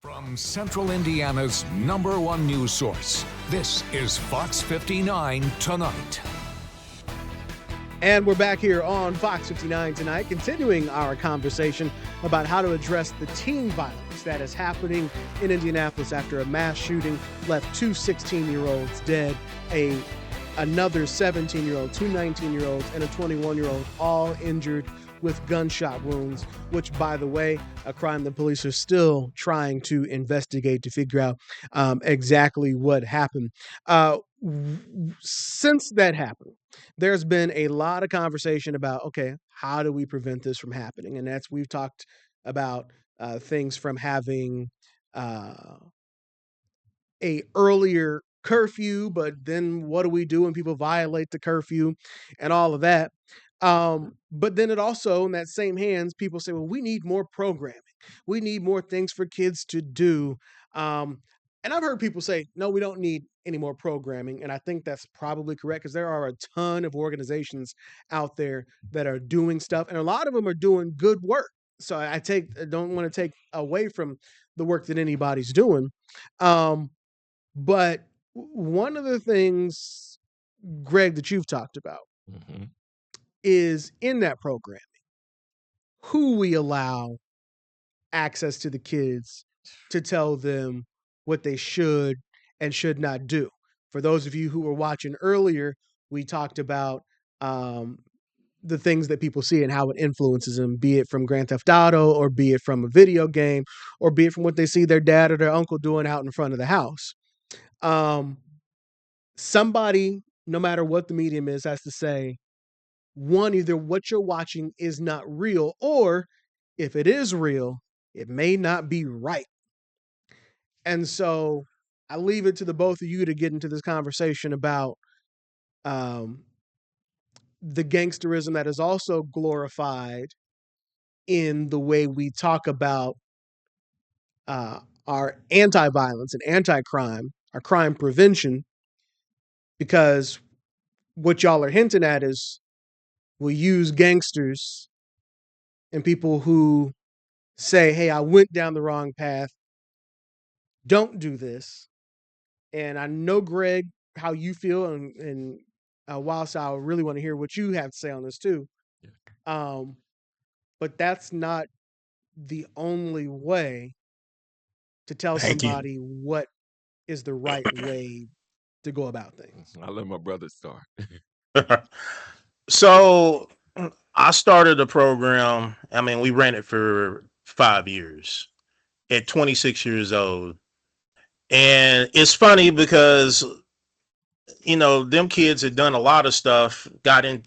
From Central Indiana's #1 news source, this is Fox 59 Tonight. And we're back here on Fox 59 tonight, continuing our conversation about how to address the teen violence that is happening in Indianapolis after a mass shooting left 2 16-year-olds dead, another 17-year-old, 2 19-year-olds, and a 21-year-old all injured with gunshot wounds, which, by the way, a crime the police are still trying to investigate to figure out exactly what happened. Since that happened, there's been a lot of conversation about, okay, how do we prevent this from happening? And we've talked about things from having a earlier curfew, but then what do we do when people violate the curfew and all of that? But then it also, in that same hands, people say, well, we need more programming. We need more things for kids to do. And I've heard people say, no, we don't need any more programming. And I think that's probably correct, because there are a ton of organizations out there that are doing stuff, and a lot of them are doing good work. So I don't want to take away from the work that anybody's doing. But one of the things, Greg, that you've talked about is in that programming, who we allow access to the kids to tell them what they should and should not do. For those of you who were watching earlier, we talked about the things that people see and how it influences them, be it from Grand Theft Auto, or be it from a video game, or be it from what they see their dad or their uncle doing out in front of the house. Somebody, no matter what the medium is, has to say, one, either what you're watching is not real, or if it is real, it may not be right. And so I leave it to the both of you to get into this conversation about the gangsterism that is also glorified in the way we talk about our anti-violence and anti-crime, our crime prevention, because what y'all are hinting at is we use gangsters and people who say, hey, I went down the wrong path, don't do this. And I know, Greg, how you feel, and Wildstyle, I really want to hear what you have to say on this too. Yeah. But that's not the only way to tell somebody what is the right way to go about things. I'll let my brother start. So I started a program. I mean, we ran it for 5 years at 26 years old. And it's funny because, you know, them kids had done a lot of stuff, got in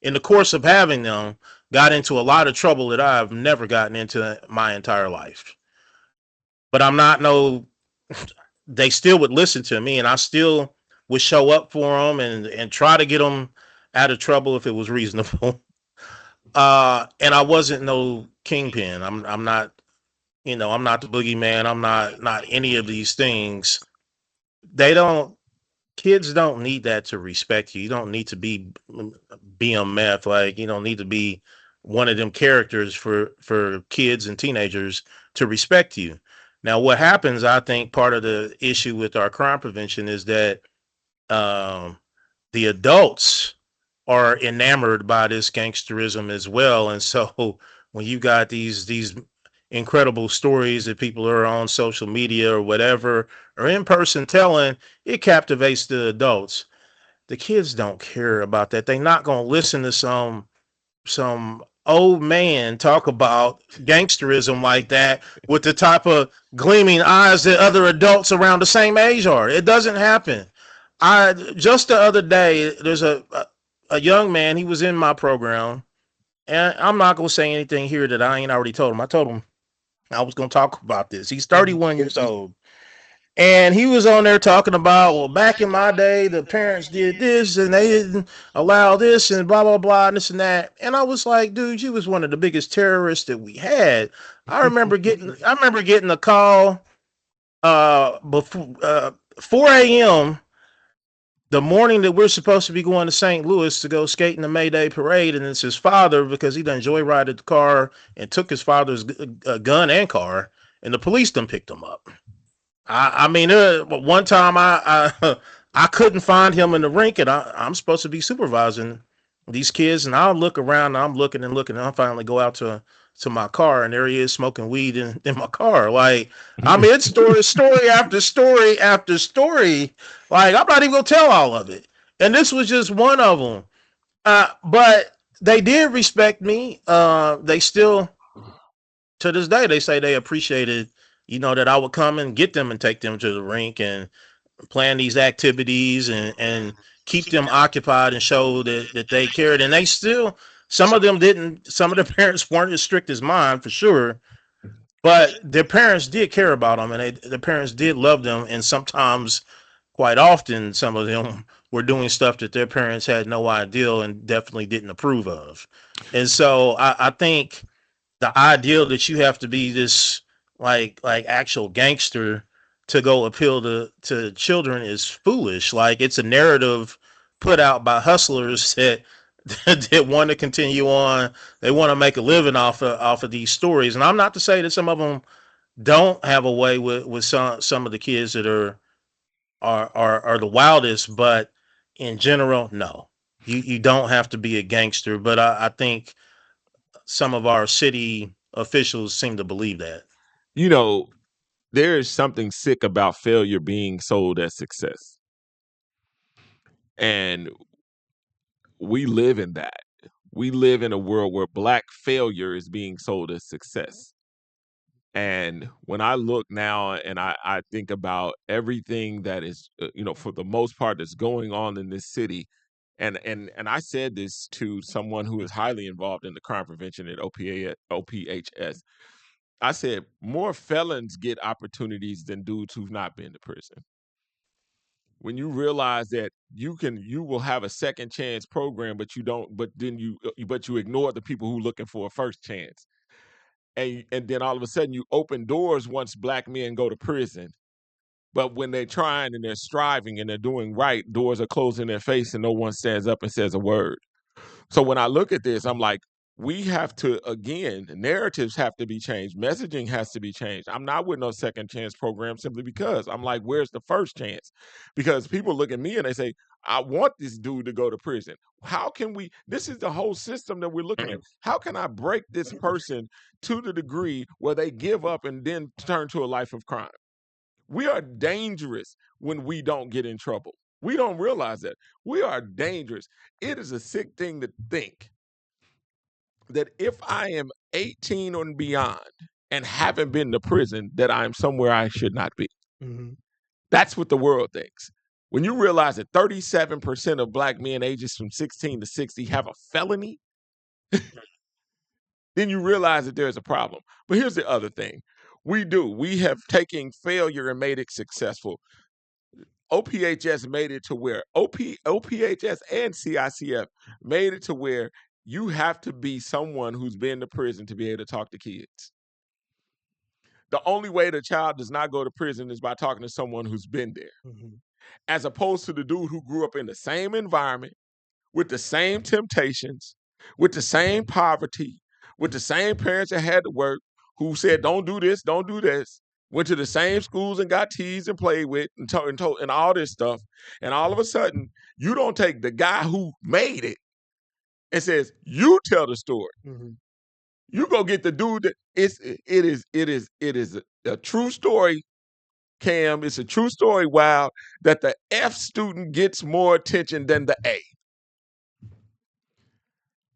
the course of having them, got into a lot of trouble that I've never gotten into my entire life. But I'm not they still would listen to me, and I still would show up for them and try to get them out of trouble if it was reasonable. And I wasn't no kingpin. I'm not, I'm not the boogeyman. I'm not any of these things. Kids don't need that to respect you. You don't need to be on meth. Like, you don't need to be one of them characters for kids and teenagers to respect you. Now, what happens, I think part of the issue with our crime prevention is that the adults are enamored by this gangsterism as well. And so when you got these incredible stories that people are on social media or whatever, or in person telling, it captivates the adults. The kids don't care about that. They're not going to listen to some old man talk about gangsterism like that with the type of gleaming eyes that other adults around the same age are. It doesn't happen. Just the other day, there's a young man, he was in my program, and I'm not going to say anything here that I ain't already told him. I told him I was going to talk about this. He's 31 years old. And he was on there talking about, well, back in my day, the parents did this and they didn't allow this and blah, blah, blah, and this and that. And I was like, dude, you was one of the biggest terrorists that we had. I remember getting a call before 4 a.m. the morning that we're supposed to be going to St. Louis to go skate in the May Day parade. And it's his father, because he done joyrided the car and took his father's gun and car. and the police done picked him up. I mean, one time I couldn't find him in the rink, and I'm supposed to be supervising these kids, and I'll look around, and I'm looking and looking, and I finally go out to my car, and there he is smoking weed in my car. Like, I mean, it's story after story after story. Like, I'm not even gonna tell all of it, and this was just one of them. But they did respect me. They still, to this day, they say they appreciated, that I would come and get them and take them to the rink and plan these activities and keep them occupied and show that they cared. And they still, some of them didn't, some of the parents weren't as strict as mine for sure, but their parents did care about them, and their parents did love them. And sometimes, quite often, some of them were doing stuff that their parents had no idea and definitely didn't approve of. And so I think the ideal that you have to be this like actual gangster to go appeal to children is foolish. Like, it's a narrative put out by hustlers that that want to continue on. They want to make a living off of these stories. And I'm not to say that some of them don't have a way with some of the kids that are the wildest, but in general, no. You don't have to be a gangster, but I think some of our city officials seem to believe that. There is something sick about failure being sold as success. And we live in that. We live in a world where Black failure is being sold as success. And when I look now and I think about everything that is, for the most part, that's going on in this city, and I said this to someone who is highly involved in the crime prevention at OPHS. I said, more felons get opportunities than dudes who've not been to prison. When you realize that you will have a second chance program, but you ignore the people who are looking for a first chance. And then all of a sudden you open doors once Black men go to prison. But when they're trying and they're striving and they're doing right, doors are closed in their face and no one stands up and says a word. So when I look at this, I'm like, we have to, again, narratives have to be changed. Messaging has to be changed. I'm not with no second chance program simply because I'm like, where's the first chance? Because people look at me and they say, I want this dude to go to prison. How can we, this is the whole system that we're looking at. How can I break this person to the degree where they give up and then turn to a life of crime? We are dangerous when we don't get in trouble. We don't realize that. We are dangerous. It is a sick thing to think that if I am 18 and beyond and haven't been to prison, that I'm somewhere I should not be. Mm-hmm. That's what the world thinks. When you realize that 37% of Black men ages from 16 to 60 have a felony, then you realize that there's a problem. But here's the other thing. We have taken failure and made it successful. OPHS made it to where OPHS and CICF made it to where you have to be someone who's been to prison to be able to talk to kids. The only way the child does not go to prison is by talking to someone who's been there. Mm-hmm. As opposed to the dude who grew up in the same environment, with the same temptations, with the same poverty, with the same parents that had to work, who said, don't do this, don't do this. Went to the same schools and got teased and played with and all this stuff. And all of a sudden, you don't take the guy who made it and says, you tell the story. Mm-hmm. You go get the dude that it is a true story, Cam. It's a true story, wow, that the F student gets more attention than the A.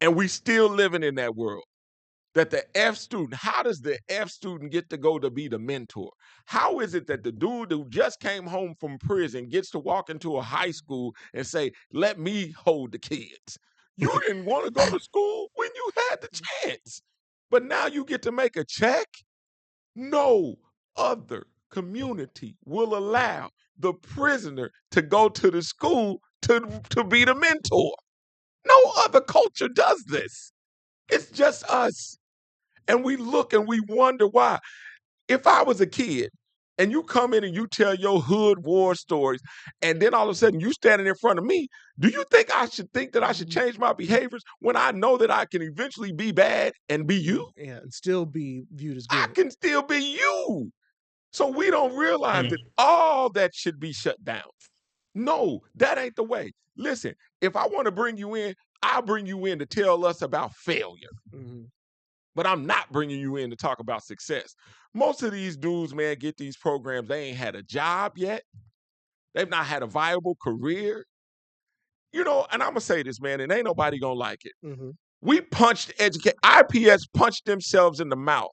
And we still living in that world. That the F student, how does the F student get to go to be the mentor? How is it that the dude who just came home from prison gets to walk into a high school and say, let me hold the kids? You didn't want to go to school when you had the chance. But now you get to make a check? No other community will allow the prisoner to go to the school to be the mentor. No other culture does this. It's just us. And we look and we wonder why. If I was a kid and you come in and you tell your hood war stories, and then all of a sudden you standing in front of me, do you think I should think that I should change my behaviors when I know that I can eventually be bad and be you? Yeah, and still be viewed as I good. can still be you. So we don't realize that all that should be shut down. No, that ain't the way. Listen, if I want to bring you in, I'll bring you in to tell us about failure. Mhm. But I'm not bringing you in to talk about success. Most of these dudes, man, get these programs. They ain't had a job yet. They've not had a viable career. You know, and I'm going to say this, man, and ain't nobody going to like it. Mhm. We punched IPS punched themselves in the mouth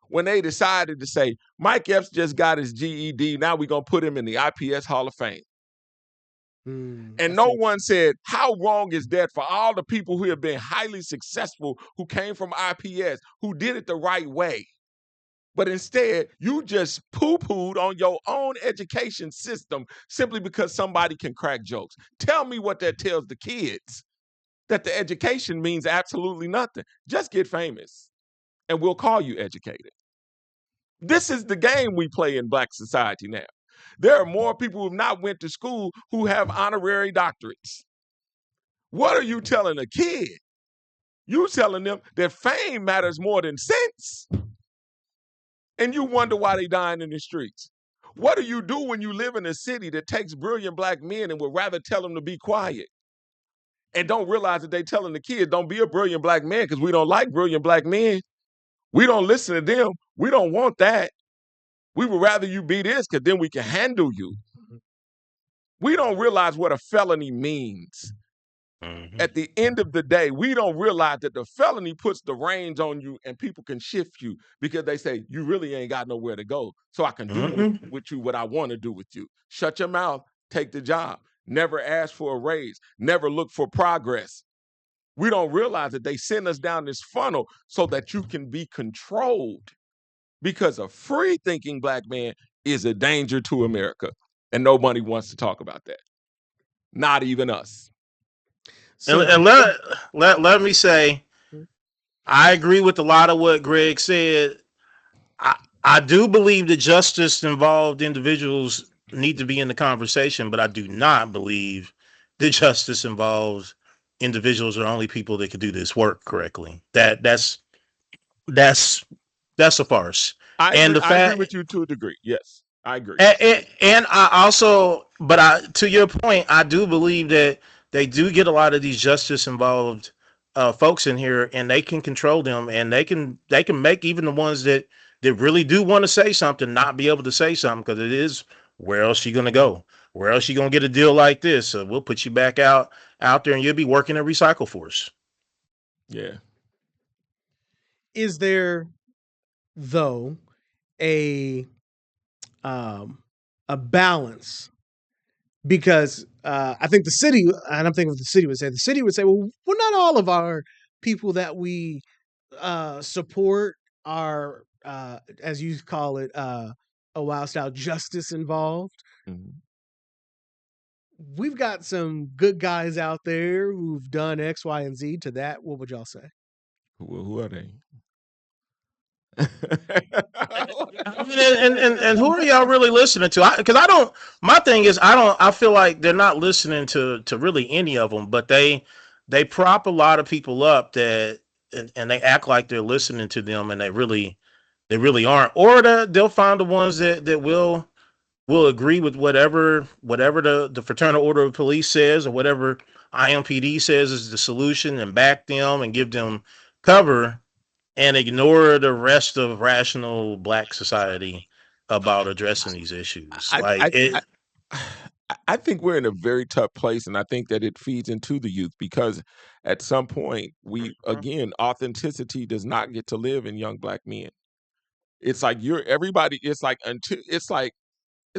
when they decided to say, Mike Epps just got his GED. Now we're going to put him in the IPS Hall of Fame. And no one said, how wrong is that for all the people who have been highly successful, who came from IPS, who did it the right way? But instead, you just poo-pooed on your own education system simply because somebody can crack jokes. Tell me what that tells the kids, that the education means absolutely nothing. Just get famous, and we'll call you educated. This is the game we play in Black society now. There are more people who have not went to school who have honorary doctorates. What are you telling a kid? You telling them that fame matters more than sense. And you wonder why they dying in the streets. What do you do when you live in a city that takes brilliant Black men and would rather tell them to be quiet? And don't realize that they telling the kids, don't be a brilliant Black man because we don't like brilliant Black men. We don't listen to them. We don't want that. We would rather you be this because then we can handle you. We don't realize what a felony means. At the end of the day, we don't realize that the felony puts the reins on you and people can shift you because they say, you really ain't got nowhere to go. So I can do with you what I want to do with you. Shut your mouth, take the job. Never ask for a raise. Never look for progress. We don't realize that they send us down this funnel so that you can be controlled, because a free thinking Black man is a danger to America. And nobody wants to talk about that. Not even us. So, and let me say, I agree with a lot of what Greg said. I do believe that justice involved individuals need to be in the conversation, but I do not believe that justice involves individuals are only people that can do this work correctly. That's a farce. I agree with you to a degree. Yes, I agree. And I also, to your point, I do believe that they do get a lot of these justice involved folks in here, and they can control them, and they can make even the ones that really do want to say something not be able to say something, because it is, where else you gonna go? Where else you gonna get a deal like this? We'll put you back out there, and you'll be working at Recycle Force. Yeah. Is there, though, a balance? Because I think the city, and I'm thinking what the city would say, well, not all of our people that we support are, as you call it, a Wildstyle justice involved. Mm-hmm. We've got some good guys out there who've done X, Y, and Z to that. What would y'all say? Who are they? I mean, and who are y'all really listening to? Because I don't. My thing is, I feel like they're not listening to really any of them, but they prop a lot of people up that, and they act like they're listening to them, and they really aren't. Or they'll find the ones that will agree with whatever the Fraternal Order of Police says, or whatever IMPD says is the solution, and back them and give them cover, and ignore the rest of rational Black society about addressing these issues. I think we're in a very tough place, and I think that it feeds into the youth, because at some point authenticity does not get to live in young Black men. It's like it's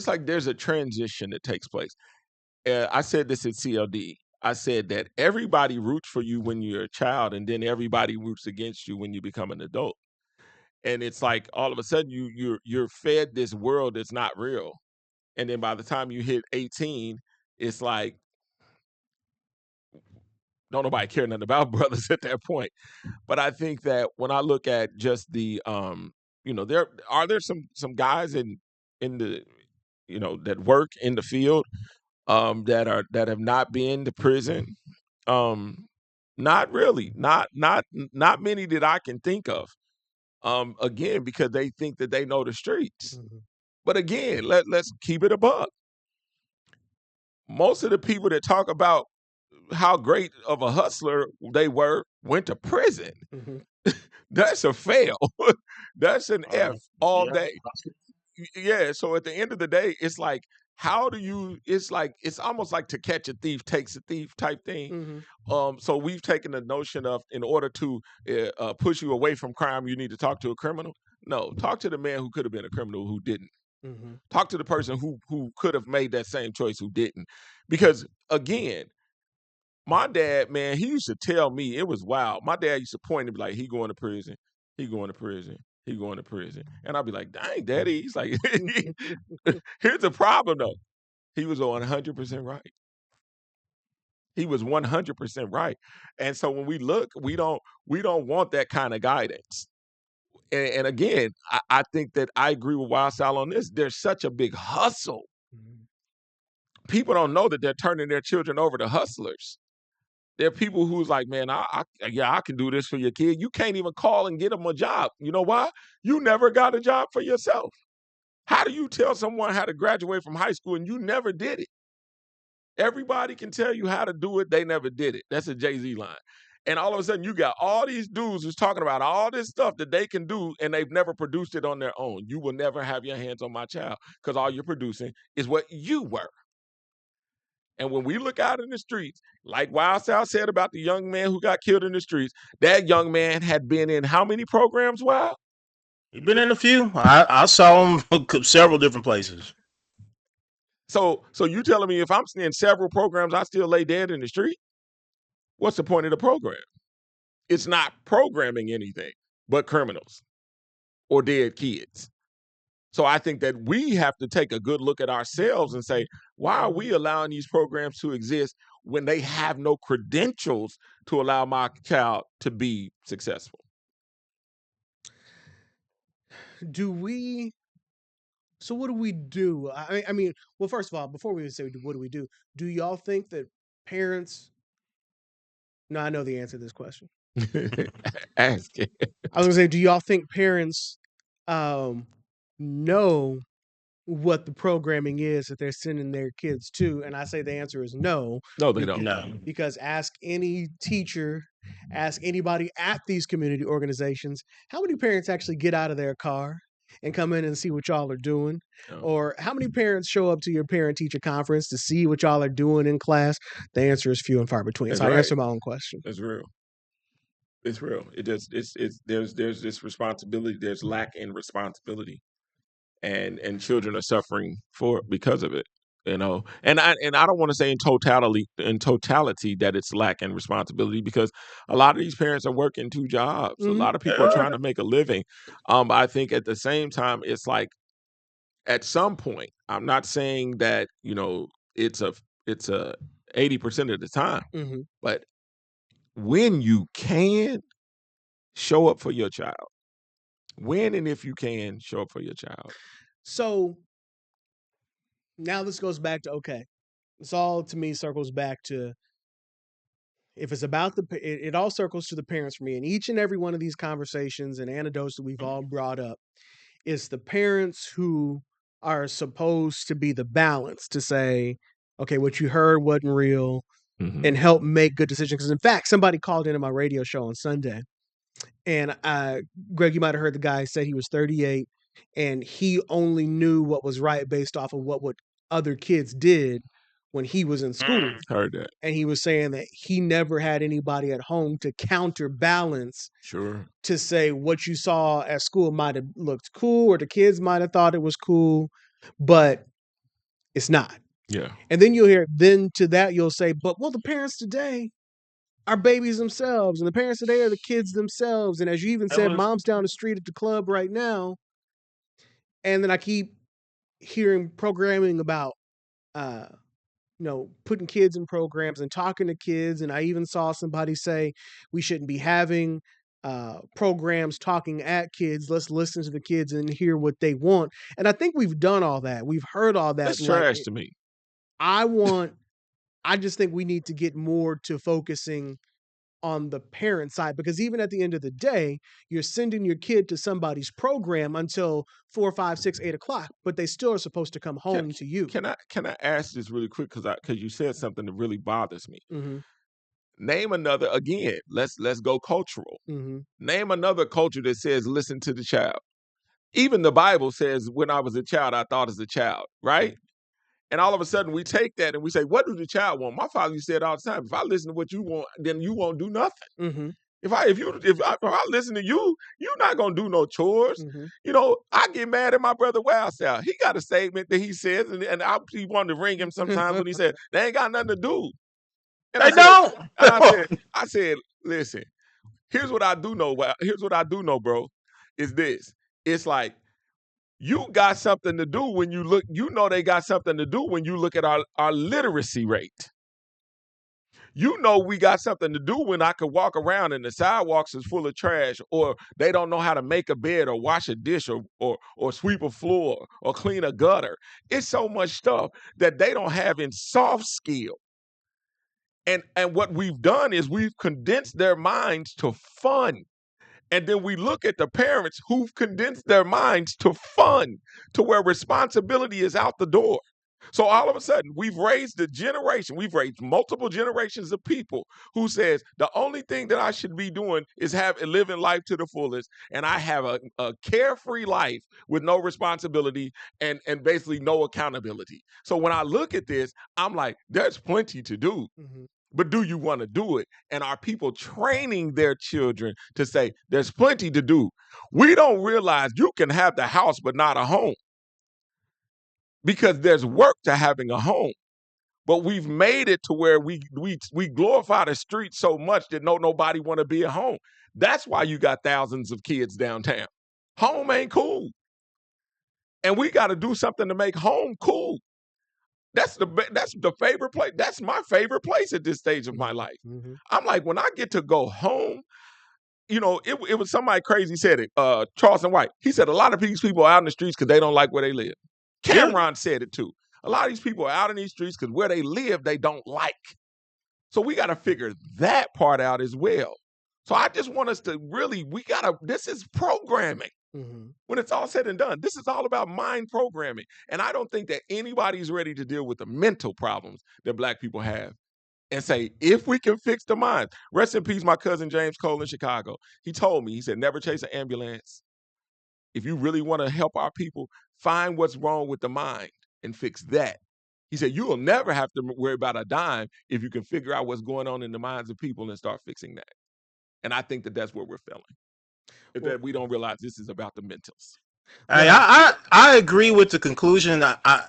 like there's a transition that takes place. I said this at CLD. I said that everybody roots for you when you're a child, and then everybody roots against you when you become an adult. And it's like all of a sudden you're fed this world that's not real. And then by the time you hit 18, it's like, don't nobody care nothing about brothers at that point. But I think that when I look at just the there are some guys, and in the that work in the field that have not been to prison. Not really, not many that I can think of. Again, because they think that they know the streets. Mhm. But again, let's keep it a buck. Most of the people that talk about how great of a hustler they were went to prison. Mhm. That's a fail. That's an F all Yeah. day. Yeah. So at the end of the day, it's like, how do you? It's almost like to catch a thief takes a thief type thing. Mhm. So we've taken the notion of, in order to push you away from crime, you need to talk to a criminal. No, talk to the man who could have been a criminal who didn't. Mhm. Talk to the person who could have made that same choice who didn't. Because again, my dad, man, he used to tell me, it was wild. My dad used to point and be like, he going to prison. He going to prison. He going to prison. And I'd be like, dang, daddy. He's like, here's the problem though. He was 100% right. He was 100% right. And so when we look, we don't want that kind of guidance. And again, I think that I agree with Wildstyle on this. There's such a big hustle. Mhm. People don't know that they're turning their children over to hustlers. There are people who's like, man, I can do this for your kid. You can't even call and get them a job. You know why? You never got a job for yourself. How do you tell someone how to graduate from high school and you never did it? Everybody can tell you how to do it. They never did it. That's a Jay-Z line. And all of a sudden, you got all these dudes who's talking about all this stuff that they can do, and they've never produced it on their own. You will never have your hands on my child because all you're producing is what you were. And when we look out in the streets, like Wildstyle said about the young man who got killed in the streets, that young man had been in how many programs, Wild? You've been in a few. I saw him several different places. So you telling me if I'm in several programs, I still lay dead in the street? What's the point of the program? It's not programming anything but criminals or dead kids. So I think that we have to take a good look at ourselves and say, why are we allowing these programs to exist when they have no credentials to allow my child to be successful? So what do we do? I mean, well, first of all, before we even say what do y'all think that parents? No, I know the answer to this question. Ask it. I was gonna say, do y'all think parents know what the programming is that they're sending their kids to? And I say the answer is no. No, they don't. No. Because ask any teacher, ask anybody at these community organizations, how many parents actually get out of their car and come in and see what y'all are doing? No. Or how many parents show up to your parent-teacher conference to see what y'all are doing in class? The answer is few and far between. That's so I right. answer my own question. It's real. It's real. It's there's this responsibility. There's lack in responsibility, and children are suffering for it because of it. And I don't want to say in totality that it's lack in responsibility, because a lot of these parents are working two jobs. A lot of people are trying to make a living. I think at the same time, it's like, at some point, I'm not saying that it's a 80% of the time, Mm-hmm. but when you can, show up for your child. When and if you can, show up for your child. So now this goes back to, okay, this all to me circles back to, if it's about it all circles to the parents for me. And each and every one of these conversations and anecdotes that we've all brought up, is the parents who are supposed to be the balance to say, okay, what you heard wasn't real, and help make good decisions. Because in fact, somebody called into my radio show on Sunday, and Greg, you might have heard the guy say he was 38 and he only knew what was right based off of what other kids did when he was in school. Heard that. And he was saying that he never had anybody at home to counterbalance, Sure. to say what you saw at school might have looked cool, or the kids might have thought it was cool, but it's not. Yeah. And then to that you'll say, but well, the parents today are babies themselves, and the parents today are the kids themselves. And as you even said, mom's down the street at the club right now. And then I keep hearing programming about putting kids in programs and talking to kids. And I even saw somebody say we shouldn't be having programs talking at kids. Let's listen to the kids and hear what they want. And I think we've done all that. We've heard all that. That's trash to me. I just think we need to get more to focusing on the parent side, because even at the end of the day, you're sending your kid to somebody's program until 4, 5, 6, 8 o'clock, but they still are supposed to come home to you. Can I ask this really quick, because you said something that really bothers me. Mm-hmm. Name another, again, let's go cultural. Mm-hmm. Name another culture that says listen to the child. Even the Bible says, when I was a child, I thought as a child, right? And all of a sudden we take that and we say, what do the child want? My father used to say it all the time. If I listen to what you want, then you won't do nothing. Mm-hmm. If I listen to you, you're not gonna do no chores. Mm-hmm. You know, I get mad at my brother Wildstyle. He got a statement that he says, and I be wanting to ring him sometimes when he said, they ain't got nothing to do. And I said, listen, here's what I do know. Here's what I do know, bro, is this. It's like, you got something to do when you look, they got something to do when you look at our literacy rate. You know we got something to do when I could walk around and the sidewalks is full of trash, or they don't know how to make a bed or wash a dish or sweep a floor or clean a gutter. It's so much stuff that they don't have in soft skill. And what we've done is we've condensed their minds to fun. And then we look at the parents who've condensed their minds to fun, to where responsibility is out the door. So all of a sudden, we've raised multiple generations of people who says the only thing that I should be doing is living life to the fullest, and I have a carefree life with no responsibility and basically no accountability. So when I look at this, I'm like, there's plenty to do. Mm-hmm. But do you want to do it? And are people training their children to say, there's plenty to do? We don't realize you can have the house but not a home, because there's work to having a home. But we've made it to where we glorify the street so much that nobody want to be at home. That's why you got thousands of kids downtown. Home ain't cool. And we got to do something to make home cool. That's the favorite place. That's my favorite place at this stage of my life. Mm-hmm. I'm like, when I get to go home, it was somebody crazy said it. Charleston White. He said a lot of these people are out in the streets because they don't like where they live. Cameron said it too. A lot of these people are out in these streets because where they live, they don't like. So we got to figure that part out as well. So I just want us to this is programming. Mm-hmm. When it's all said and done, this is all about mind programming. And I don't think that anybody's ready to deal with the mental problems that Black people have and say, if we can fix the mind. Rest in peace, my cousin James Cole in Chicago. He told me, he said, never chase an ambulance. If you really want to help our people, find what's wrong with the mind and fix that. He said, you will never have to worry about a dime if you can figure out what's going on in the minds of people and start fixing that. And I think that that's what we're feeling. That we don't realize this is about the mentals. I agree with the conclusion. I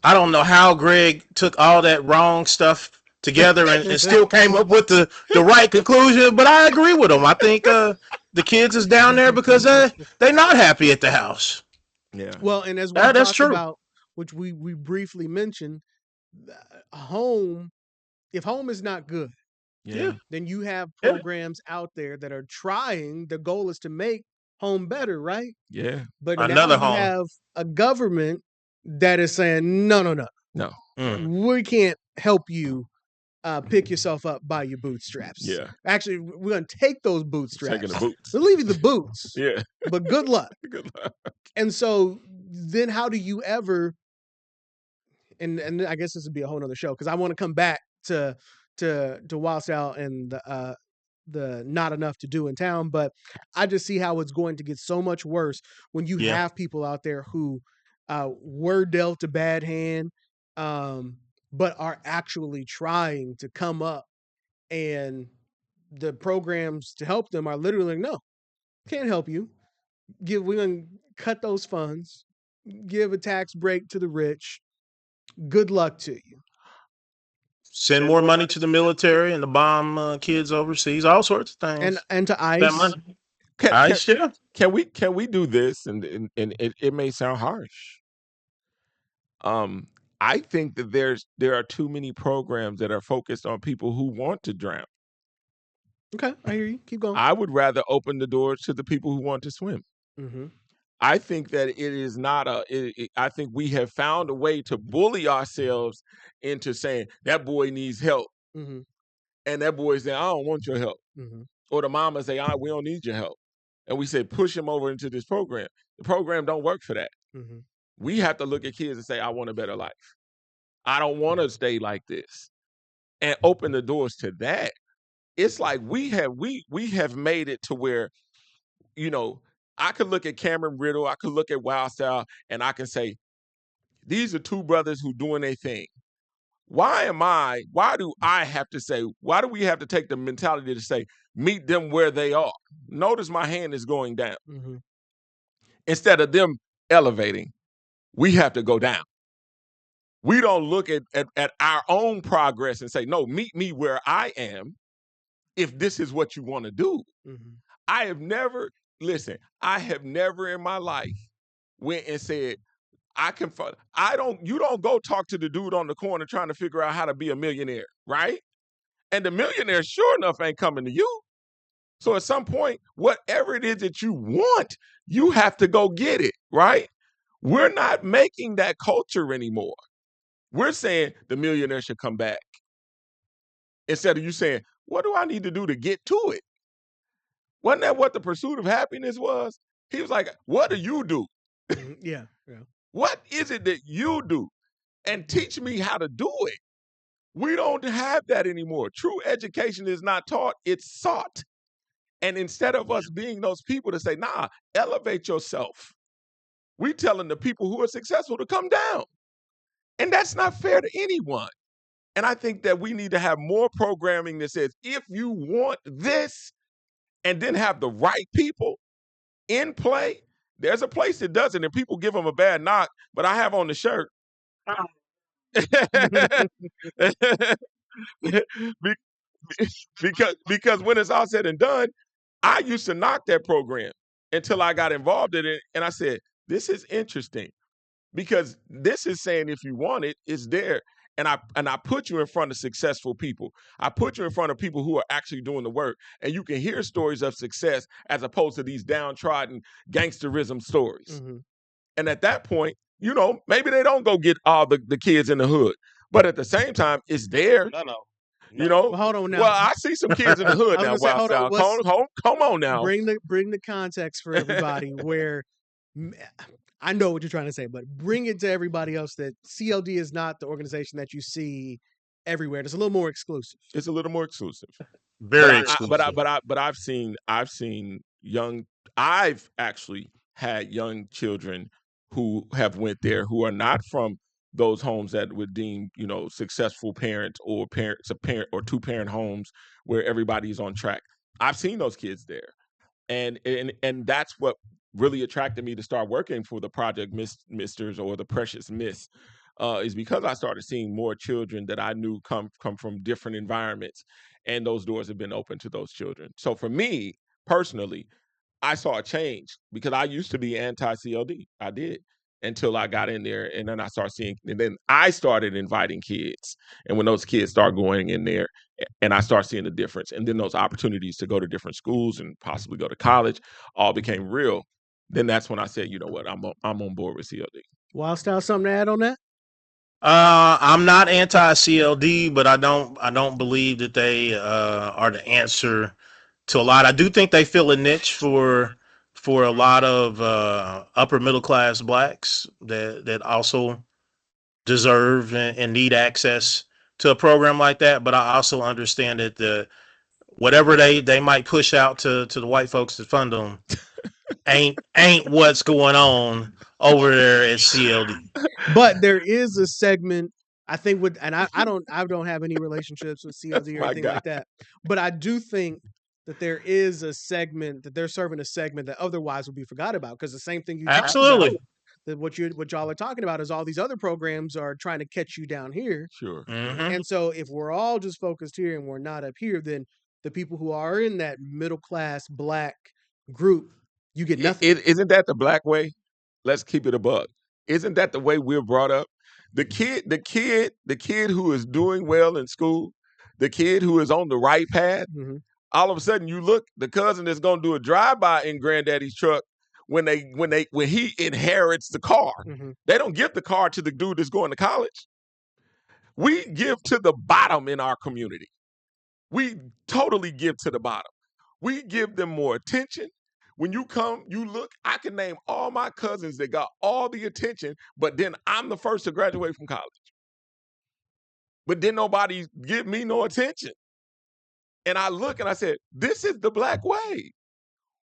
don't know how Greg took all that wrong stuff together and still came up with the right conclusion, but I agree with him. I think the kids is down there because they're not happy at the house. Yeah. Well, and as we talked about, which we briefly mentioned, home, if home is not good, then you have programs out there that are trying. The goal is to make home better, right? Yeah. But now you have a government that is saying, no. We can't help you pick yourself up by your bootstraps. Yeah. Actually, we're going to take those bootstraps. Taking the boots. We'll leave you the boots. Yeah. But good luck. Good luck. And so then how do you ever, and I guess this would be a whole nother show, because I want to come back to Wildstyle and the not enough to do in town, but I just see how it's going to get so much worse when you have people out there who were dealt a bad hand, but are actually trying to come up, and the programs to help them are literally, no, can't help you. We're going to cut those funds, give a tax break to the rich. Good luck to you. Send more money to the military and to bomb kids overseas, all sorts of things. And to ICE. Can we do this? And it may sound harsh. I think that there are too many programs that are focused on people who want to drown. Okay, I hear you. Keep going. I would rather open the doors to the people who want to swim. Mm-hmm. I think that it is not I think we have found a way to bully ourselves into saying that boy needs help. Mm-hmm. And that boy say, I don't want your help. Mm-hmm. Or the mama say, we don't need your help. And we say, push him over into this program. The program don't work for that. Mm-hmm. We have to look at kids and say, I want a better life. I don't want to stay like this. And open the doors to that. It's like we have made it to where, I could look at Cameron Ridle, I could look at Wildstyle, and I can say, these are two brothers who doing their thing. Why do we have to take the mentality to say, meet them where they are? Notice my hand is going down. Mm-hmm. Instead of them elevating, we have to go down. We don't look at our own progress and say, no, meet me where I am if this is what you want to do. Mm-hmm. I have never in my life went and said, you don't go talk to the dude on the corner trying to figure out how to be a millionaire, right? And the millionaire, sure enough, ain't coming to you. So at some point, whatever it is that you want, you have to go get it, right? We're not making that culture anymore. We're saying the millionaire should come back. Instead of you saying, what do I need to do to get to it? Wasn't that what the pursuit of happiness was? He was like, what do you do? Yeah. What is it that you do? And teach me how to do it. We don't have that anymore. True education is not taught, it's sought. And instead of us being those people to say, nah, elevate yourself, we telling the people who are successful to come down. And that's not fair to anyone. And I think that we need to have more programming that says, if you want this, and then have the right people in play. There's a place that does it, and people give them a bad knock, but I have on the shirt. because when it's all said and done, I used to knock that program until I got involved in it, and I said, this is interesting. Because this is saying if you want it, it's there. And I put you in front of successful people. I put you in front of people who are actually doing the work. And you can hear stories of success as opposed to these downtrodden gangsterism stories. Mm-hmm. And at that point, maybe they don't go get all the kids in the hood. But at the same time, it's there. No. Well, hold on now. Well, I see some kids in the hood now. Come on now. Bring the context for everybody where I know what you're trying to say, but bring it to everybody else that CLD is not the organization that you see everywhere. It's a little more exclusive. It's a little more exclusive. Very exclusive. But I've seen I've actually had young children who have went there who are not from those homes that would deem, successful parents or two-parent homes where everybody's on track. I've seen those kids there. And that's what really attracted me to start working for the Project Misters or the Precious Miss, is because I started seeing more children that I knew come from different environments, and those doors have been open to those children. So for me personally, I saw a change because I used to be anti-CLD. I did until I got in there, and then I started inviting kids, and when those kids start going in there, and I start seeing the difference, and then those opportunities to go to different schools and possibly go to college all became real. Then that's when I said, you know what, I'm on board with CLD. Wildstyle, something to add on that? I'm not anti-CLD, but I don't believe that they are the answer to a lot. I do think they fill a niche for a lot of upper middle class blacks that also deserve and need access to a program like that. But I also understand that whatever they might push out to the white folks to fund them ain't what's going on over there at CLD. But there is a segment, I think, I don't have any relationships with CLD or anything like that. But I do think that there is a segment that they're serving a segment that otherwise would be forgot about, because the same thing you absolutely about, that what y'all are talking about is all these other programs are trying to catch you down here. Sure. Mm-hmm. And so if we're all just focused here and we're not up here, then the people who are in that middle class black group, you get nothing. Isn't that the black way? Let's keep it a buck. Isn't that the way we're brought up? The kid who is doing well in school, the kid who is on the right path, Mm-hmm. all of a sudden you look, the cousin is gonna do a drive-by in granddaddy's truck when he inherits the car. Mm-hmm. They don't give the car to the dude that's going to college. We give to the bottom in our community. We totally give to the bottom. We give them more attention. When you come, you look, I can name all my cousins that got all the attention, but then I'm the first to graduate from college. But then nobody give me no attention. And I look and I said, this is the black way.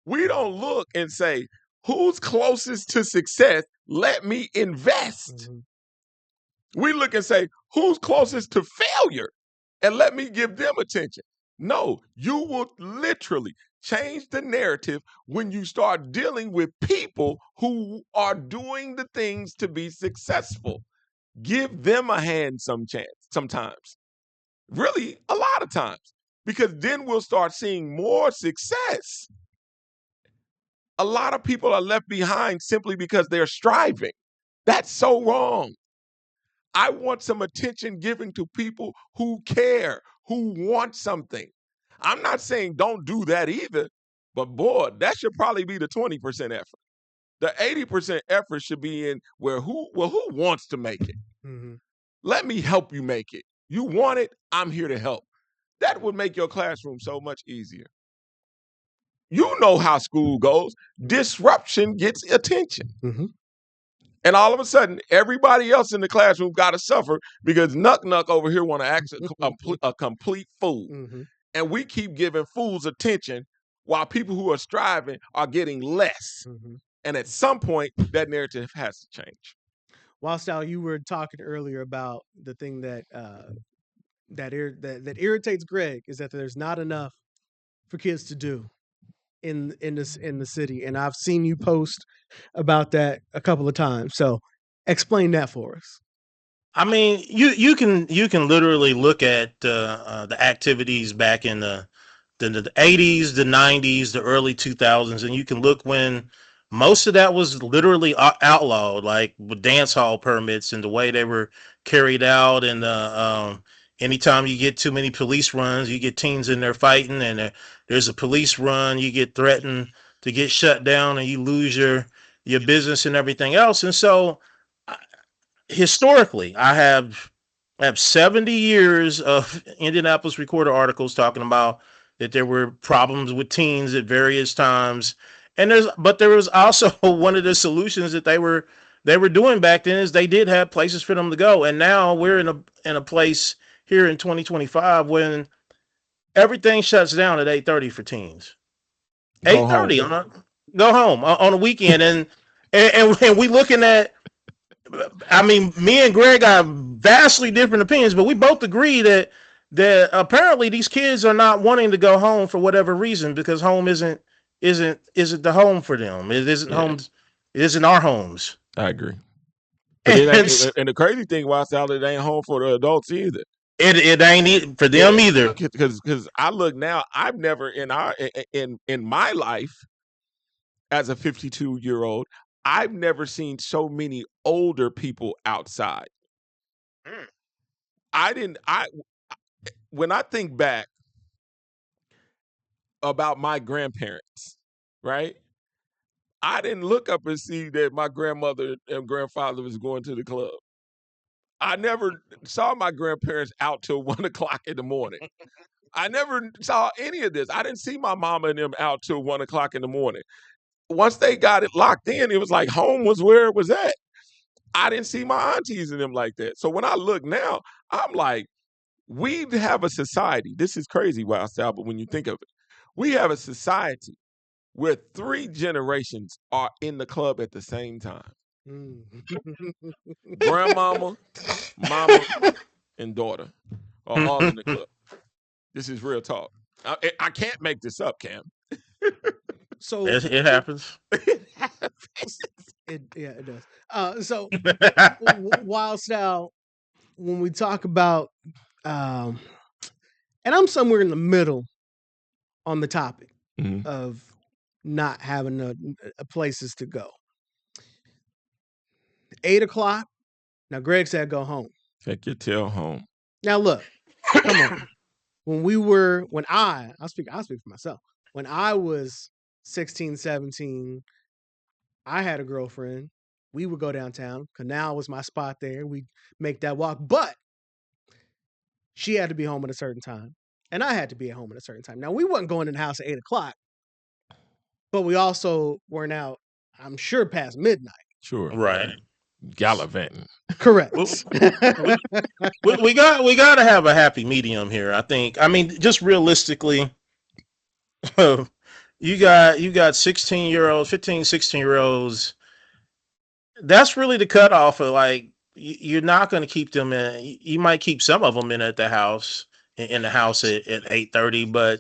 We don't look and say, who's closest to success? Let me invest. Mm-hmm. We look and say, who's closest to failure? And let me give them attention. No, you will literally change the narrative when you start dealing with people who are doing the things to be successful. Give them a hand sometimes. Really, a lot of times. Because then we'll start seeing more success. A lot of people are left behind simply because they're striving. That's so wrong. I want some attention given to people who care, who want something. I'm not saying don't do that either, but boy, that should probably be the 20% effort. The 80% effort should be in who wants to make it? Mm-hmm. Let me help you make it. You want it, I'm here to help. That would make your classroom so much easier. You know how school goes. Disruption gets attention. Mm-hmm. And all of a sudden, everybody else in the classroom got to suffer because Nuck over here want to act a complete fool. Mm-hmm. And we keep giving fools attention while people who are striving are getting less. Mm-hmm. And at some point, that narrative has to change. Wildstyle, you were talking earlier about the thing that that irritates Greg is that there's not enough for kids to do in the city, and I've seen you post about that a couple of times. So, explain that for us. I mean, you can literally look at the activities back in the 80s, the 90s, the early 2000s, and you can look when most of that was literally outlawed, like with dance hall permits and the way they were carried out. And anytime you get too many police runs, you get teens in there fighting, and there's a police run, you get threatened to get shut down, and you lose your business and everything else. And so, historically, I have 70 years of Indianapolis Recorder articles talking about that there were problems with teens at various times. And there was also one of the solutions that they were doing back then is they did have places for them to go. And now we're in a place here in 2025 when everything shuts down at 8:30 for teens. 8:30 go home on a weekend. And we looking at, I mean, me and Greg got vastly different opinions, but we both agree that apparently these kids are not wanting to go home for whatever reason, because home isn't the home for them. It isn't homes. It isn't our homes. I agree. But and the crazy thing, Wildstyle, it ain't home for the adults either. It ain't for them either. Because I look now, I've never in my life as a 52-year-old, I've never seen so many older people outside. When I think back about my grandparents, right? I didn't look up and see that my grandmother and grandfather was going to the club. I never saw my grandparents out till 1 o'clock in the morning. I never saw any of this. I didn't see my mama and them out till 1 o'clock in the morning. Once they got it locked in, it was like home was where it was at. I didn't see my aunties and them like that. So when I look now, I'm like, we have a society. This is crazy, Wildstyle, but when you think of it, we have a society where 3 generations are in the club at the same time. Grandmama, mama, and daughter are all in the club. This is real talk. I can't make this up, Cam. So it happens. It does. So Wildstyle, when we talk about, and I'm somewhere in the middle on the topic of not having a places to go. 8 o'clock. Now Greg said go home. Take your tail home. Now look, come on. I'll speak for myself. When I was 16, 17, I had a girlfriend. We would go downtown. Canal was my spot there. We'd make that walk. But she had to be home at a certain time. And I had to be at home at a certain time. Now, we wasn't going in the house at 8 o'clock. But we also weren't out, I'm sure, past midnight. Sure. Right. Gallivanting. Correct. we got to have a happy medium here. I think. I mean, just realistically, you got 16-year-olds, 15, 16-year-olds. That's really the cutoff of like you're not going to keep them in. You might keep some of them in at the house at 8:30, but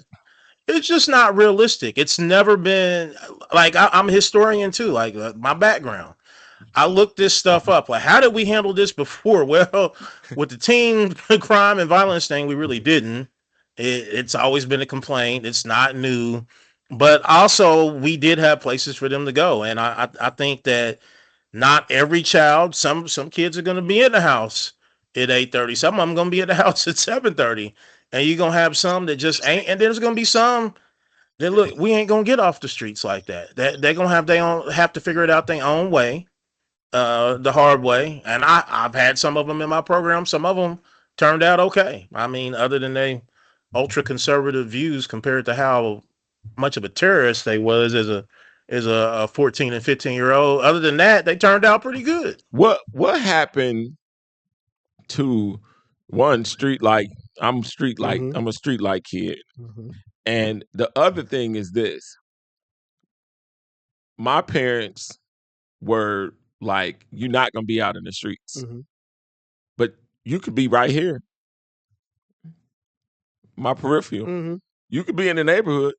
it's just not realistic. It's never been like I'm a historian too. Like my background. I looked this stuff up. Like, how did we handle this before? Well, with the teen crime and violence thing, we really didn't. It's always been a complaint. It's not new. But also, we did have places for them to go. And I think that not every child, some kids are going to be in the house at 8:30. Some of them going to be at the house at 7:30. And you're going to have some that just ain't. And there's going to be some that, look, we ain't going to get off the streets like that. They're going to have to figure it out their own way. The hard way, and I've had some of them in my program. Some of them turned out okay. I mean, other than they ultra conservative views compared to how much of a terrorist they was as a 14 and 15-year-old. Other than that, they turned out pretty good. What happened to one street light? I'm a street light. Mhm. I'm a street light kid, Mhm. and the other thing is this: my parents were like, you're not going to be out in the streets. Mhm. But you could be right here. My peripheral. Mhm. You could be in the neighborhood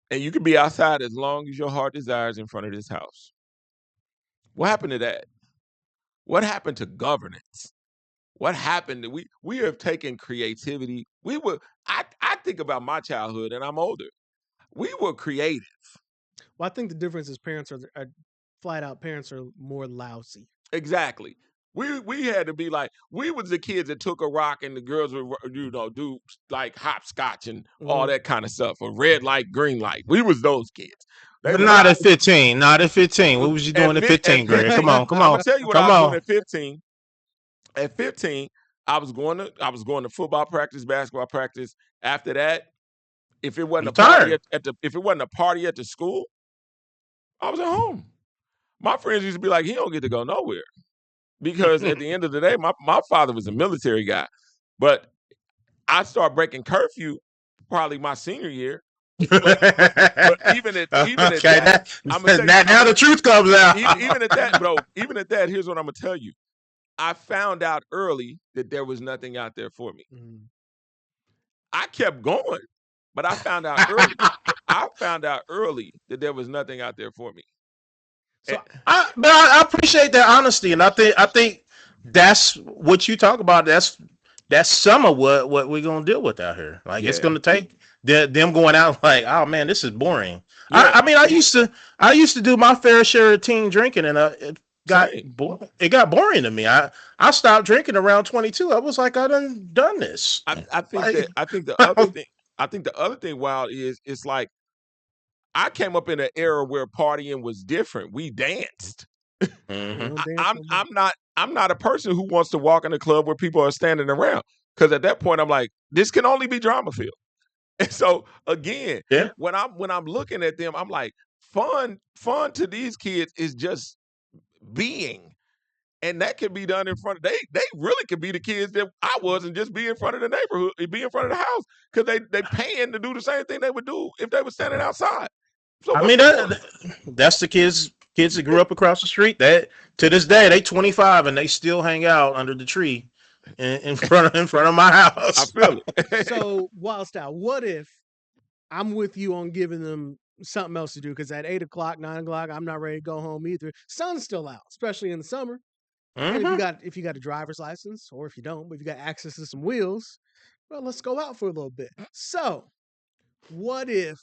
and you could be outside as long as your heart desires in front of this house. What happened to that? What happened to governance? What happened? We have taken creativity. I think about my childhood and I'm older. We were creative. Well, I think the difference is parents are flat out more lousy. Exactly. We had to be like, we was the kids that took a rock and the girls would, do like hopscotch and all that kind of stuff, or red light, green light. We was those kids. But not at 15. Not at 15. What was you doing at 15, Greg? Come on. I'm gonna tell you what I was doing at 15. At 15, I was going to football practice, basketball practice. After that, if it wasn't a party at the school, I was at home. My friends used to be like, he don't get to go nowhere. Because at the end of the day, my father was a military guy. But I started breaking curfew probably my senior year. But even at that, now the truth comes out. Even at that, bro, here's what I'm going to tell you. I found out early that there was nothing out there for me. Mhm. I kept going, but I found out early. That there was nothing out there for me. So I appreciate that honesty, and I think that's what you talk about. That's some of what we're gonna deal with out here. Like it's gonna take them going out like, oh man, this is boring. Yeah. I mean, I used to do my fair share of teen drinking, and it got boring to me. I stopped drinking around 22. I was like, I done this. I think the other thing, Wild, is it's like, I came up in an era where partying was different. We danced. Mm-hmm. I'm not a person who wants to walk in a club where people are standing around, because at that point I'm like, this can only be drama filled. And so again, when I'm looking at them, I'm like, fun to these kids is just being. And that can be done in front of, they really could be the kids that I was and just be in front of the neighborhood, be in front of the house, because they paying to do the same thing they would do if they were standing outside. So I mean, that's the kids that grew up across the street. That to this day, they 25 and they still hang out under the tree in front of my house. I feel it. So, Wildstyle, what if I'm with you on giving them something else to do? Because at 8 o'clock, 9 o'clock, I'm not ready to go home either. Sun's still out, especially in the summer. Mm-hmm. And if you got a driver's license, or if you don't, but if you got access to some wheels, well, let's go out for a little bit. So, what if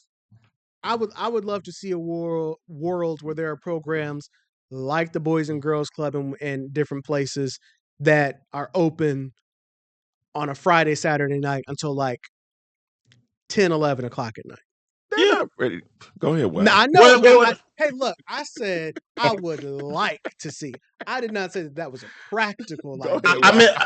I would love to see a world where there are programs like the Boys and Girls Club and different places that are open on a Friday, Saturday night until like 10, 11 o'clock at night. They're not ready. Go ahead, Wes. Now, I know. Well, Hey, look, I said I would like to see. I did not say that was a practical Go idea. ahead,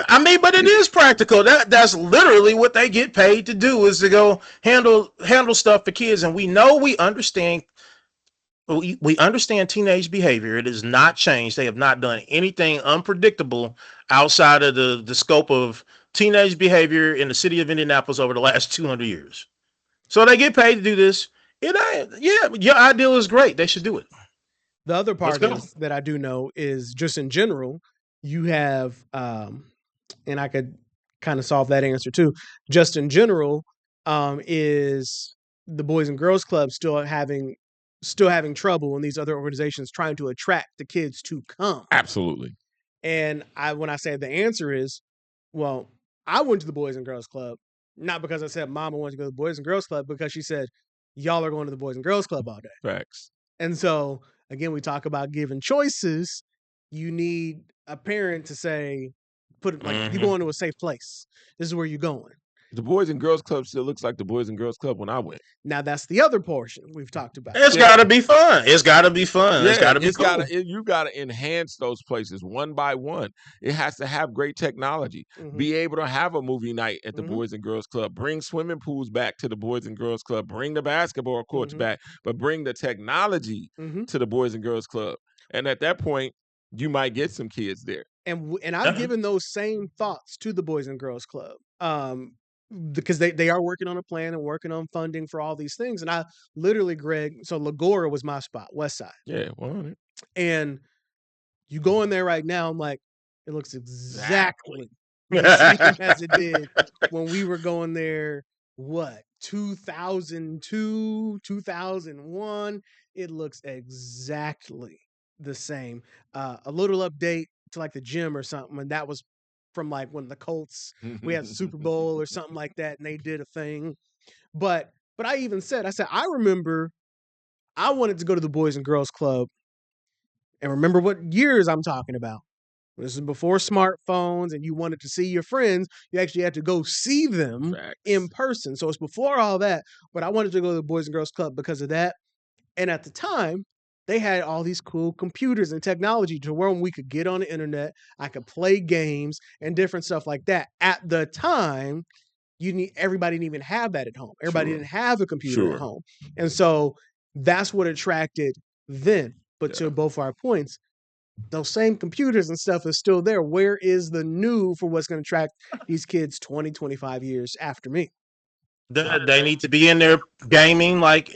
I mean, but it is practical. That's literally what they get paid to do, is to go handle stuff for kids. And we understand teenage behavior. It has not changed. They have not done anything unpredictable outside of the scope of teenage behavior in the city of Indianapolis over the last 200 years. So they get paid to do this. Your ideal is great. They should do it. The other part is that I do know is just in general, you have, and I could kind of solve that answer too. Just in general, is the Boys and Girls Club still having trouble in these other organizations trying to attract the kids to come? Absolutely. And when I say the answer is, well, I went to the Boys and Girls Club, not because I said Mama wanted to go to the Boys and Girls Club, because she said, y'all are going to the Boys and Girls Club all day. Facts. And so, again, we talk about giving choices. You need a parent to say, you're going to a safe place. This is where you're going. The Boys and Girls Club still looks like the Boys and Girls Club when I went. Now, that's the other portion we've talked about. It's got to be fun. It's got to be fun. Yeah, it's got to be cool. You got to enhance those places one by one. It has to have great technology. Mm-hmm. Be able to have a movie night at the Boys and Girls Club. Bring swimming pools back to the Boys and Girls Club. Bring the basketball courts back, but bring the technology to the Boys and Girls Club. And at that point, you might get some kids there. And I've given those same thoughts to the Boys and Girls Club. Because they are working on a plan and working on funding for all these things. And I literally, Greg, so LaGora was my spot, West Side. Yeah, well, and you go in there right now, I'm like, it looks exactly the same as it did when we were going there, 2002, 2001. It looks exactly the same. A little update to like the gym or something, and that was from like when the Colts, we had the Super Bowl or something like that, and they did a thing. But I even said, I remember I wanted to go to the Boys and Girls Club, and remember what years I'm talking about. This is before smartphones, and you wanted to see your friends. You actually had to go see them in person. So it's before all that, but I wanted to go to the Boys and Girls Club because of that. And at the time, they had all these cool computers and technology to where we could get on the internet. I could play games and different stuff like that. At the time, everybody didn't even have that at home. Everybody didn't have a computer at home. And so that's what attracted then. But to both our points, those same computers and stuff is still there. Where is the new for what's going to attract these kids 20, 25 years after me? They need to be in there gaming like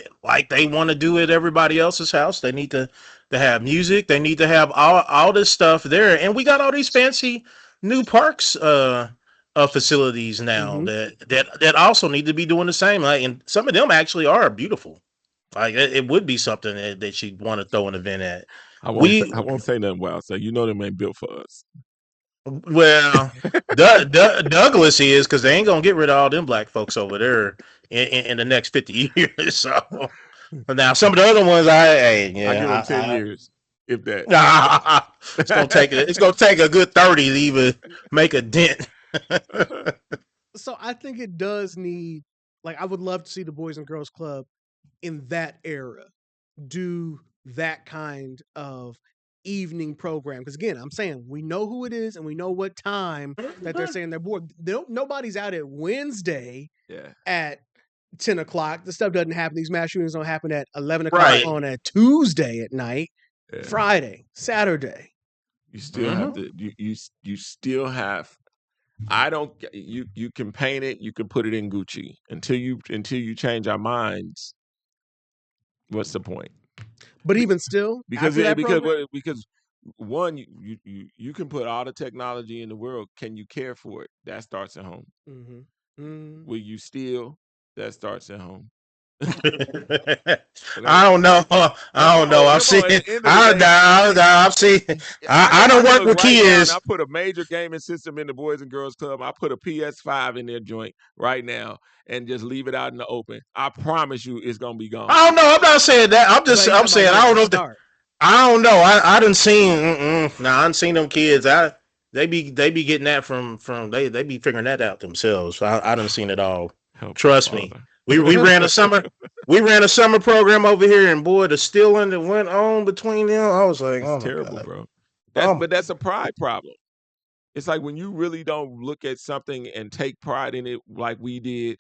they want to do at everybody else's house. They need to have music. They need to have all this stuff there. And we got all these fancy new parks facilities now that also need to be doing the same. Like, and some of them actually are beautiful. Like it would be something that you'd want to throw an event at. I won't say nothing wild. So you know them ain't built for us. Well, Douglas is, because they ain't gonna get rid of all them black folks over there in the next 50 years. So now some of the other ones, I give them 10 years, if that. It's gonna take a good 30 to even make a dent. So I think it does need, I would love to see the Boys and Girls Club in that era do that kind of evening program, because again, I'm saying we know who it is and we know what time that they're saying they're bored. Nobody's out at Wednesday at 10 o'clock. The stuff doesn't happen. These mass shootings don't happen at 11 o'clock on a Tuesday at night, Friday, Saturday. You still have to. You still have. You can paint it. You can put it in Gucci until you change our minds. What's the point? But even still, because one, you can put all the technology in the world. Can you care for it? That starts at home. Will you steal? That starts at home. I don't know. I've seen. I don't work with kids. I put a major gaming system in the Boys and Girls Club. I put a PS5 in their joint right now and just leave it out in the open. I promise you, it's gonna be gone. I don't know. I'm not saying that. I'm saying I don't know. I don't know. I done seen. I done seen them kids. They be getting that from they be figuring that out themselves. I done seen it all. Trust me. We ran a summer program over here, and boy, the stealing that went on between them, I was like, It's oh my terrible, God. bro. Oh. But that's a pride problem. It's like when you really don't look at something and take pride in it like we did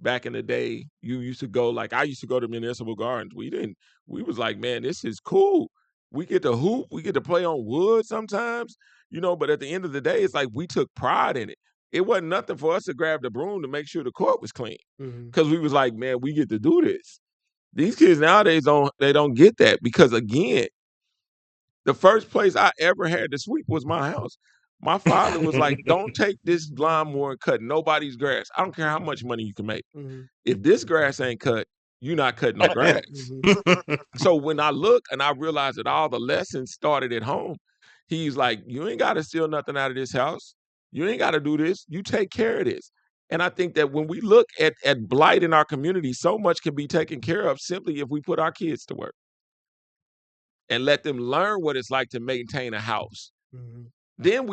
back in the day. You used to go, like I used to go to Municipal Gardens. We was like, man, this is cool. We get to hoop, we get to play on wood sometimes, but at the end of the day, it's like we took pride in it. It wasn't nothing for us to grab the broom to make sure the court was clean. Because we was like, man, we get to do this. These kids nowadays don't get that because, again, the first place I ever had to sweep was my house. My father was like, don't take this lawnmower and cut nobody's grass. I don't care how much money you can make. If this grass ain't cut, you're not cutting no grass. So when I look and I realize that all the lessons started at home, he's like, you ain't got to steal nothing out of this house. You ain't got to do this. You take care of this. And I think that when we look at blight in our community, so much can be taken care of simply if we put our kids to work and let them learn what it's like to maintain a house. Then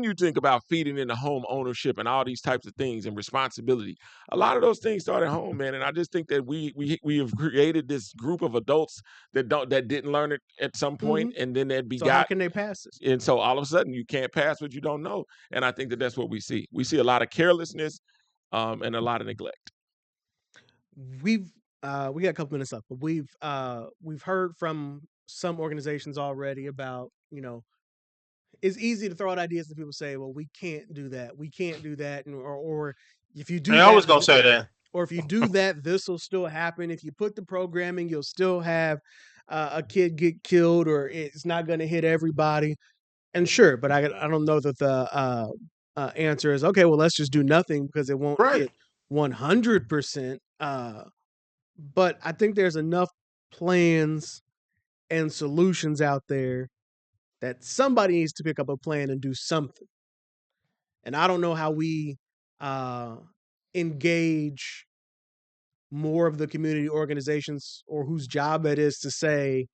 you think about feeding into home ownership and all these types of things and responsibility. A lot of those things start at home, man. And I just think that we have created this group of adults that didn't learn it at some point, and then that begot. So how can they pass it? And so all of a sudden you can't pass what you don't know. And I think that that's what we see. We see a lot of carelessness, and a lot of neglect. We got a couple minutes left, but we've heard from some organizations already about, it's easy to throw out ideas and people say, well, we can't do that. We can't do that. And, or if you do I always gonna say that. Or if you do that, this will still happen. If you put the programming, you'll still have a kid get killed, or it's not going to hit everybody. And sure, but I don't know that the answer is, okay, well, let's just do nothing because it won't hit 100%. But I think there's enough plans and solutions out there that somebody needs to pick up a plan and do something. And I don't know how we engage more of the community organizations or whose job it is to say,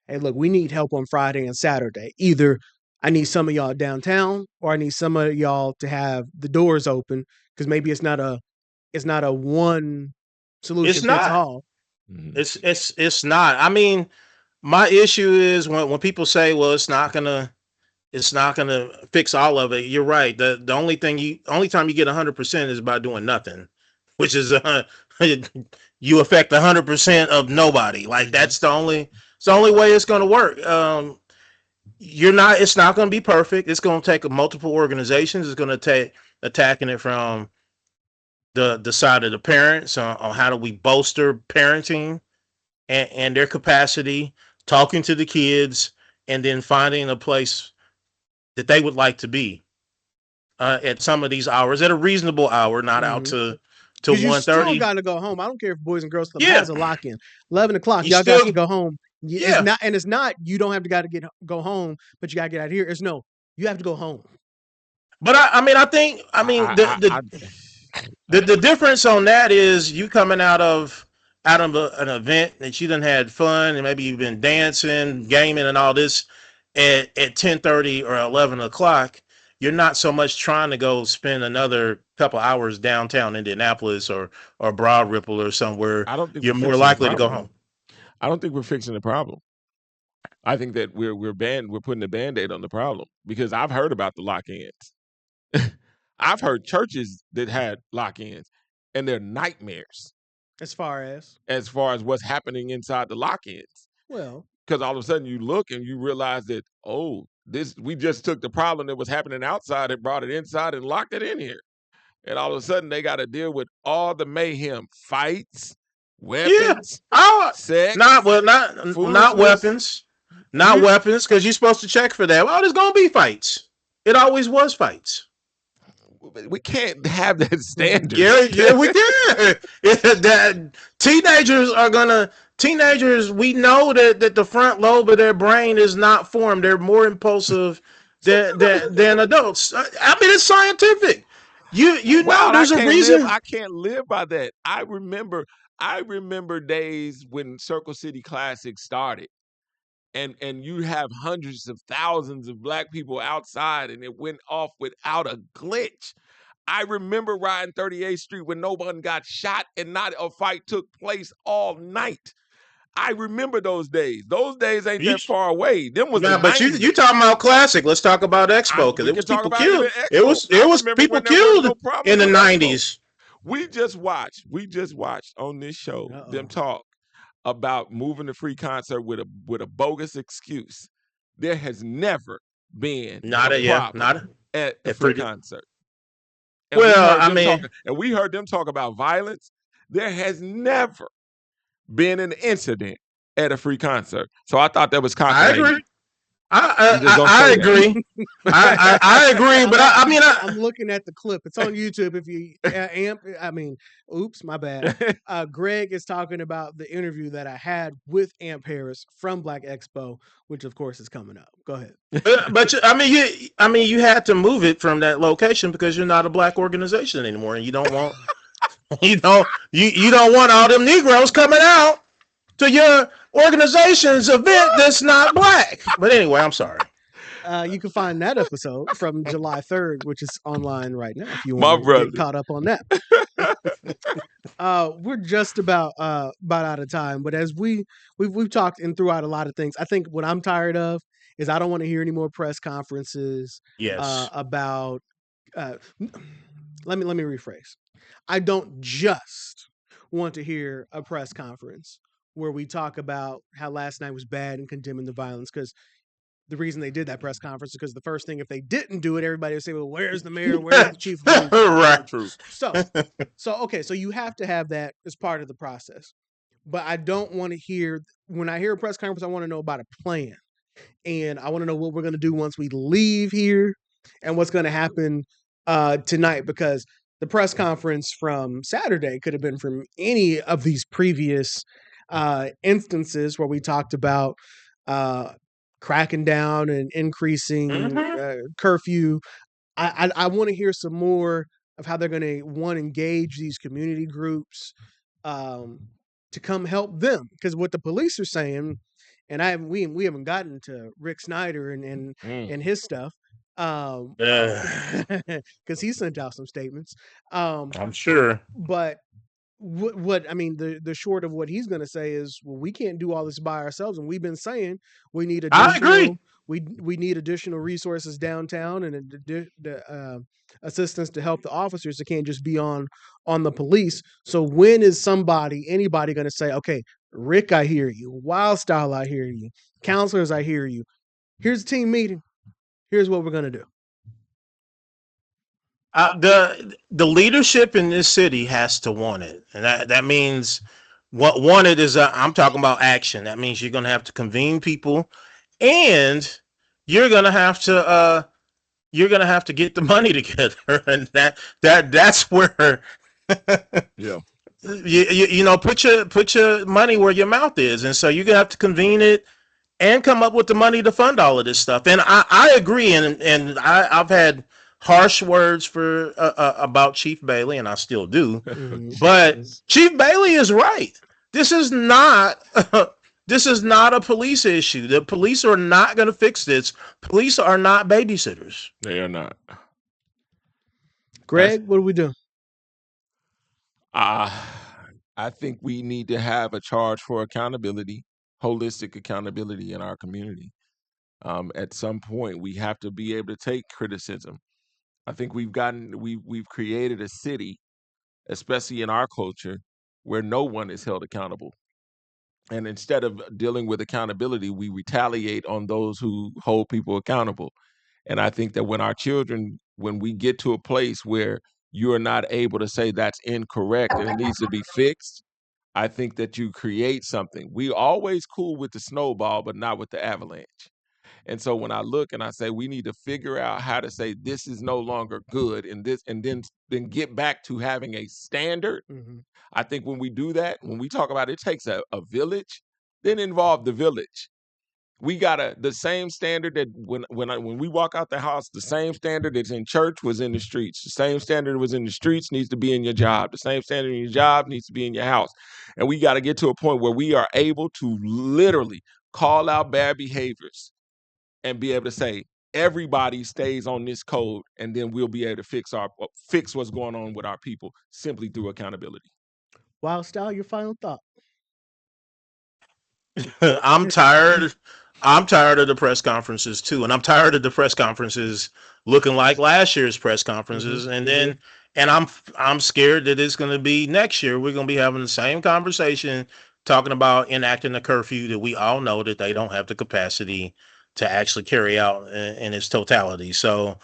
hey, look, we need help on Friday and Saturday. Either I need some of y'all downtown or I need some of y'all to have the doors open, because maybe it's not a one solution fits all. It's not. I mean, my issue is when people say, well, it's not gonna fix all of it. You're right. The only time you get 100% is by doing nothing, which is you affect 100% of nobody. Like it's the only way it's gonna work. It's not gonna be perfect. It's gonna take multiple organizations. It's gonna take attacking it from the side of the parents on how do we bolster parenting and their capacity, talking to the kids, and then finding a place that they would like to be at some of these hours, at a reasonable hour, not out to 1:30. You still got to go home. I don't care if Boys and Girls Club has a lock-in. 11 o'clock, y'all got to go home. It's not you don't have to go home, but you got to get out of here. It's no, you have to go home. But the difference on that is you coming out of an event that you done had fun and maybe you've been dancing, gaming, and all this at 10:30 or 11 o'clock. You're not so much trying to go spend another couple hours downtown Indianapolis or Broad Ripple or somewhere. You're more likely to go home. I don't think we're fixing the problem. I think that we're putting a Band-Aid on the problem, because I've heard about the lock-ins. I've heard churches that had lock-ins, and they're nightmares. As far as what's happening inside the lock-ins. Well, because all of a sudden you look and you realize that, we just took the problem that was happening outside and brought it inside and locked it in here. And all of a sudden they got to deal with all the mayhem, fights, weapons, sex. Not weapons. Not weapons, because you're supposed to check for that. Well, there's going to be fights. It always was fights. We can't have that standard. Yeah, we can. Teenagers, we know that the front lobe of their brain is not formed. They're more impulsive than adults. I mean, it's scientific. There's a reason. I can't live by that. I remember days when Circle City Classic started. And you have hundreds of thousands of black people outside, and it went off without a glitch. I remember riding 38th Street when no one got shot and not a fight took place all night. I remember those days. Those days ain't that far away. Them was the Nah, but 90s. you talking about classic. Let's talk about Expo, because We it was can talk people about killed. even It Expo. was remember people when there was no killed problem in the with Expo. 90s. We just watched on this show them talk about moving the free concert with a bogus excuse. There has never been a problem at the free concert. And we heard them talk about violence. There has never been an incident at a free concert. So I thought that was confirmation. I agree. I agree, but I mean, I'm looking at the clip. It's on YouTube. If you oops, my bad. Greg is talking about the interview that I had with Amp Harris from Black Expo, which of course is coming up. Go ahead. but you had to move it from that location because you're not a black organization anymore, and you don't want you don't want all them Negroes coming out to your organization's event that's not black. But anyway, I'm sorry. You can find that episode from July 3rd, which is online right now if you want to get caught up on that. We're just about out of time, but as we've talked and throughout a lot of things, I think what I'm tired of is I don't want to hear any more press conferences about let me rephrase. I don't just want to hear a press conference where we talk about how last night was bad and condemning the violence, because the reason they did that press conference is because the first thing, if they didn't do it, everybody would say, well, where's the mayor? Where's the chief of police? Right. True. So you have to have that as part of the process. But I don't want to hear, when I hear a press conference, I want to know about a plan. And I want to know what we're going to do once we leave here and what's going to happen tonight, because the press conference from Saturday could have been from any of these previous instances where we talked about cracking down and increasing curfew. I want to hear some more of how they're going to, engage these community groups to come help them. Because what the police are saying, and we haven't gotten to Rick Snyder and his stuff, because he sent out some statements. I'm sure. But what I mean, the short of what he's going to say is, well, we can't do all this by ourselves, and we've been saying we need additional. I agree. We need additional resources downtown and assistance to help the officers. It can't just be on the police. So when is anybody going to say, okay, Rick, I hear you. Wildstyle, I hear you. Counselors, I hear you. Here's a team meeting. Here's what we're going to do. The leadership in this city has to want it, and that means what wanted is I'm talking about action. That means you're going to have to convene people, and you're going to have to get the money together, and that's where put your money where your mouth is, and so you're going to have to convene it and come up with the money to fund all of this stuff. And I agree, and I've had harsh words for about Chief Bailey, and I still do. But Chief Bailey is right. This is not a police issue. The police are not going to fix this. Police are not babysitters. They are not. Greg, what do we do? I think we need to have a charge for accountability, holistic accountability in our community. At some point, we have to be able to take criticism. I think we've created a city, especially in our culture, where no one is held accountable. And instead of dealing with accountability, we retaliate on those who hold people accountable. And I think that when we get to a place where you are not able to say that's incorrect and it needs to be fixed, I think that you create something. We always cool with the snowball, but not with the avalanche. And so when I look and I say we need to figure out how to say this is no longer good and then get back to having a standard. I think when we do that, when we talk about it takes a village, then involve the village. We got the same standard that when we walk out the house, the same standard that's in church was in the streets. The same standard that was in the streets needs to be in your job. The same standard in your job needs to be in your house. And we got to get to a point where we are able to literally call out bad behaviors and be able to say everybody stays on this code, and then we'll be able to fix what's going on with our people simply through accountability. Wildstyle, your final thought. I'm tired. I'm tired of the press conferences too, and I'm tired of the press conferences looking like last year's press conferences. And I'm scared that it's going to be next year. We're going to be having the same conversation, talking about enacting a curfew that we all know that they don't have the capacity to actually carry out in its totality. So,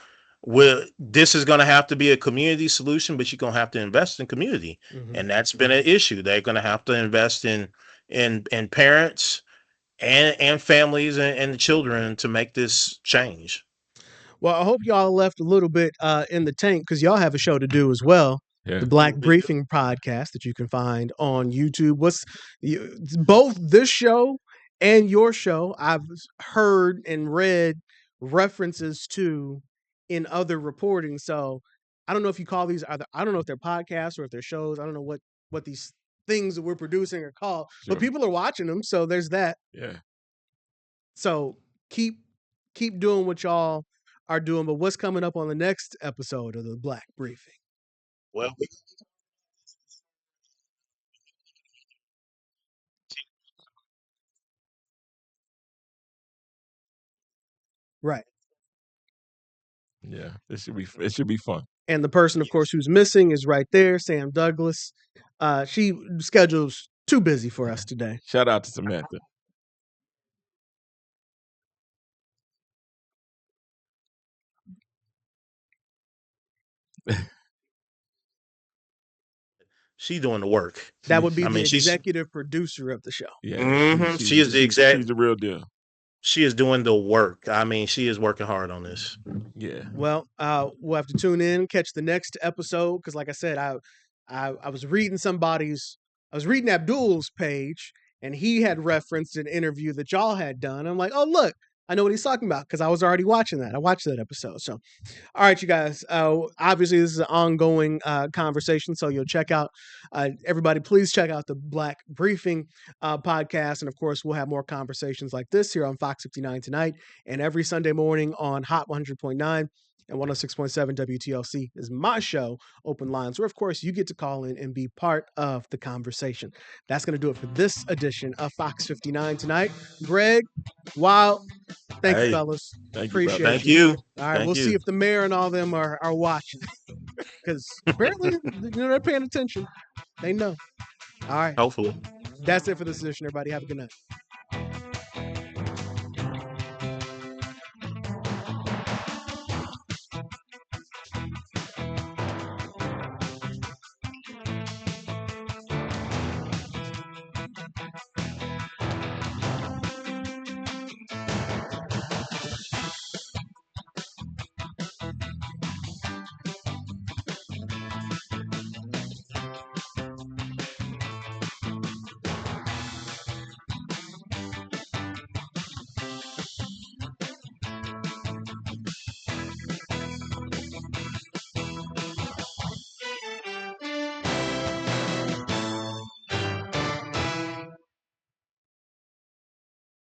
this is going to have to be a community solution, but you're going to have to invest in community, and that's been an issue. They're going to have to invest in parents and families and the children to make this change. Well, I hope y'all left a little bit in the tank because y'all have a show to do as well. Yeah. The Black Briefing podcast that you can find on YouTube. Both this show and your show, I've heard and read references to in other reporting. So I don't know if you call these either. I don't know if they're podcasts or if they're shows. I don't know what these things that we're producing are called, but people are watching them. So there's that. Yeah. So keep doing what y'all are doing. But what's coming up on the next episode of the Black Briefing? Well, Right. Yeah. It should be fun. And the person, of course, who's missing is right there, Sam Douglas. She schedule's too busy for us today. Shout out to Samantha. she's doing the work. That would be I the mean, she's executive producer of the show. Yeah. she is the exact. She's the real deal. She is doing the work. I mean, she is working hard on this. Yeah. Well, we'll have to tune in, catch the next episode because, like I said, I was reading Abdul's page, and he had referenced an interview that y'all had done. I'm like, oh look, I know what he's talking about because I was already watching that. I watched that episode. So, all right, you guys. Obviously, this is an ongoing conversation, so you'll check out. Everybody, please check out the Black Briefing podcast, and of course, we'll have more conversations like this here on Fox 59 tonight, and every Sunday morning on Hot 100.9. And 106.7 WTLC is my show, Open Lines, where, of course, you get to call in and be part of the conversation. That's going to do it for this edition of Fox 59 tonight. Greg, Wild, thank you, fellas. Appreciate it. Thank you. All right, we'll see if the mayor and all them are watching. Because apparently, they're paying attention. They know. All right. Hopefully. That's it for this edition, everybody. Have a good night.